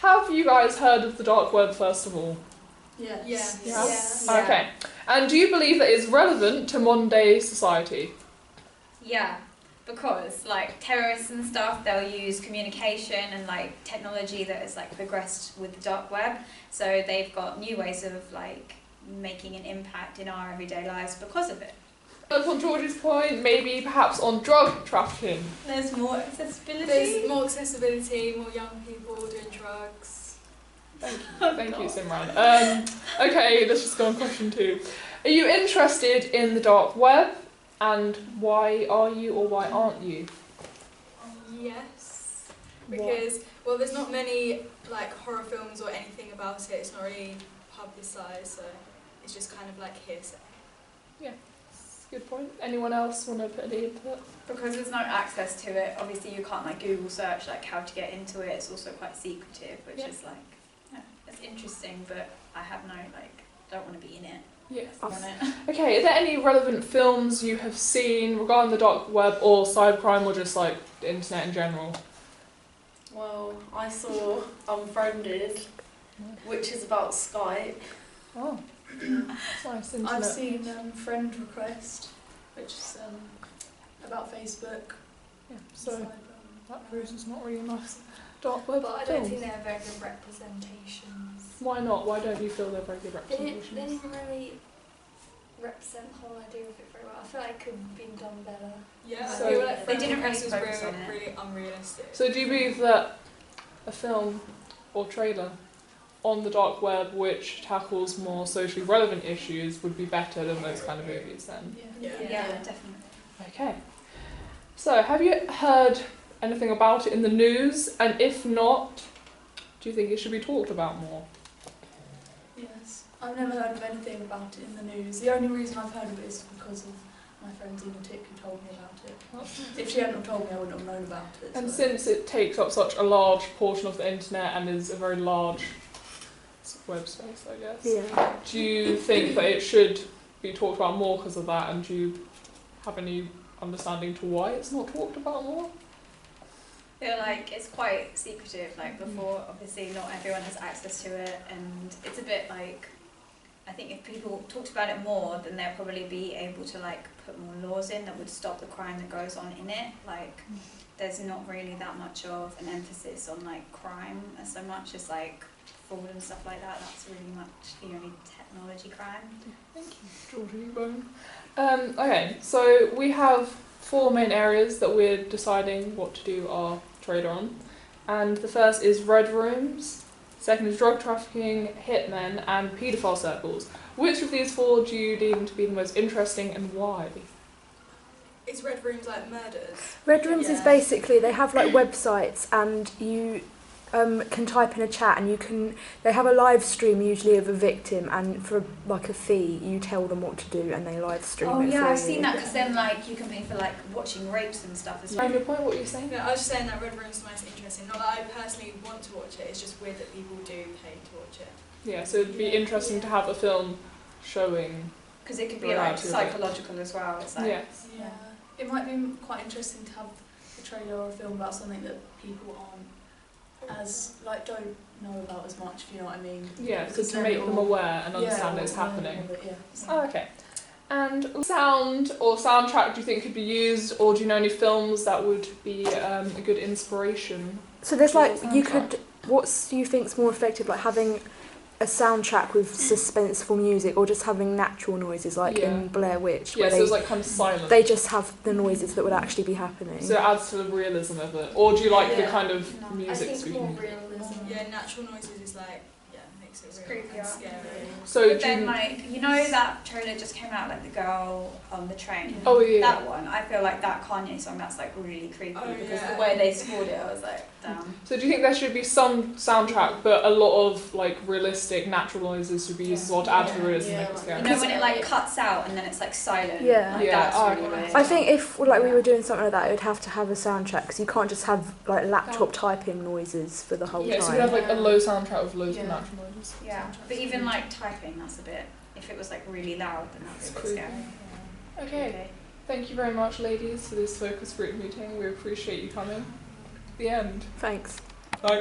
have you guys heard of the dark web first of all? Yes. Yeah. Okay. And do you believe that it's relevant to modern day society? Yeah, because like terrorists and stuff, they'll use communication and like technology that has like progressed with the dark web. So they've got new ways of like making an impact in our everyday lives because of it. On George's point, maybe perhaps on drug trafficking. There's more accessibility. There's more accessibility, more young people doing drugs. Thank you, Simran. Okay, let's just go on question 2. Are you interested in the dark web, and why are you or why aren't you? Yes, because well, there's not many like horror films or anything about it. It's not really publicised, so it's just kind of like hearsay. Yeah, that's a good point. Anyone else want to put any input? Because there's no access to it, obviously you can't like Google search like how to get into it. It's also quite secretive, which is like, it's interesting, but I have no like, don't want to be in it. Yes. On it. Okay, are there any relevant films you have seen regarding the dark web or cybercrime or just like the internet in general? Well, I saw Unfriended, which is about Skype. Oh, that's nice. Internet. I've seen Friend Request, which is about Facebook. Yeah, so that proves it's not really a nice dark web But I film. don't think they're very good representations. Why not? Why don't you feel they're very good They representations? didn't really represent the whole idea of it very well. I feel like it could have been done better. Yeah, So- I feel like They didn't Friend really Request focus was on it. really unrealistic. So do you believe that a film or trailer on the dark web which tackles more socially relevant issues would be better than those kind of movies then? Yeah. Yeah, definitely. Okay. So have you heard anything about it in the news? And if not, do you think it should be talked about more? Yes. I've never heard of anything about it in the news. The only reason I've heard of it is because of my friend Zena Tick who told me about it. If she hadn't told me, I wouldn't have known about it. And so. since it takes up such a large portion of the internet and is a very large web space, I guess, Yeah. do you think that it should be talked about more because of that, and do you have any understanding to why it's not talked about more? I feel like it's quite secretive, like before obviously not everyone has access to it, and it's a bit like, I think if people talked about it more, then they'll probably be able to like put more laws in that would stop the crime that goes on in it. Like there's not really that much of an emphasis on like crime as so much as like fraud and stuff like that. That's really much the only technology crime. Thank you, Georgie Bone. Okay, so we have 4 main areas that we're deciding what to do our trade on. And the first is red rooms, second is drug trafficking, hitmen, and paedophile circles. Which of these 4 do you deem to be the most interesting and why? Is Red Rooms like murders? Red Rooms is Yeah. basically, they have like websites and you can type in a chat and they have a live stream usually of a victim, and for like a fee you tell them what to do and they live stream Oh it yeah, for I've you. seen that, because then like you can pay for like watching rapes and stuff as well. And your point, what are you saying? No, I was just saying that Red Room's the most interesting. Not that I personally want to watch it, it's just weird that people do pay to watch it. Yeah, so it'd be interesting to have a film showing. Because it could be Right, like to it. psychological as well. It's like, Yes. Yeah. It might be quite interesting to have a trailer or a film about something that people aren't as don't know about as much, if you know what I mean. Yeah, so Because to then make it them will- aware and Yeah, understand that it's aware happening. of it, yeah. Oh, okay. And sound or soundtrack do you think could be used, or do you know any films that would be a good inspiration? So there's like, Soundtrack. you could, what do you think's more effective, like having a soundtrack with suspenseful music or just having natural noises like Yeah. in Blair Witch Yeah, where so it's like kind of silent. they just have the noises that would actually be happening? So it adds to the realism of it. Or do you like the Yeah. kind of No, I I music think speaking? more realism. Yeah, natural noises is like, makes it It's real creepier. and scary. So but do you... then like, you know that trailer just came out, like the girl on the train? Oh yeah. That one, I feel like that Kanye song, that's like really creepy, Oh, because yeah. the way they scored it, I was like, damn. So do you think there should be some soundtrack, but a lot of like realistic natural noises should be used as well to add to the realism? Yeah, make it like- scary? You know when it like cuts out and then it's like silent? Yeah. Like, Yeah, that's oh, really okay. weird. I think if like we were doing something like that, it would have to have a soundtrack because you can't just have like laptop typing noises for the whole Yeah, so time. we have like a low soundtrack with loads of Yeah. natural noises. Yeah, but even like typing, that's a bit, if it was like really loud, then that's a bit Creepy. scary. Okay. Thank you very much, ladies, for this focus group meeting. We appreciate you coming. The end. Thanks. Bye.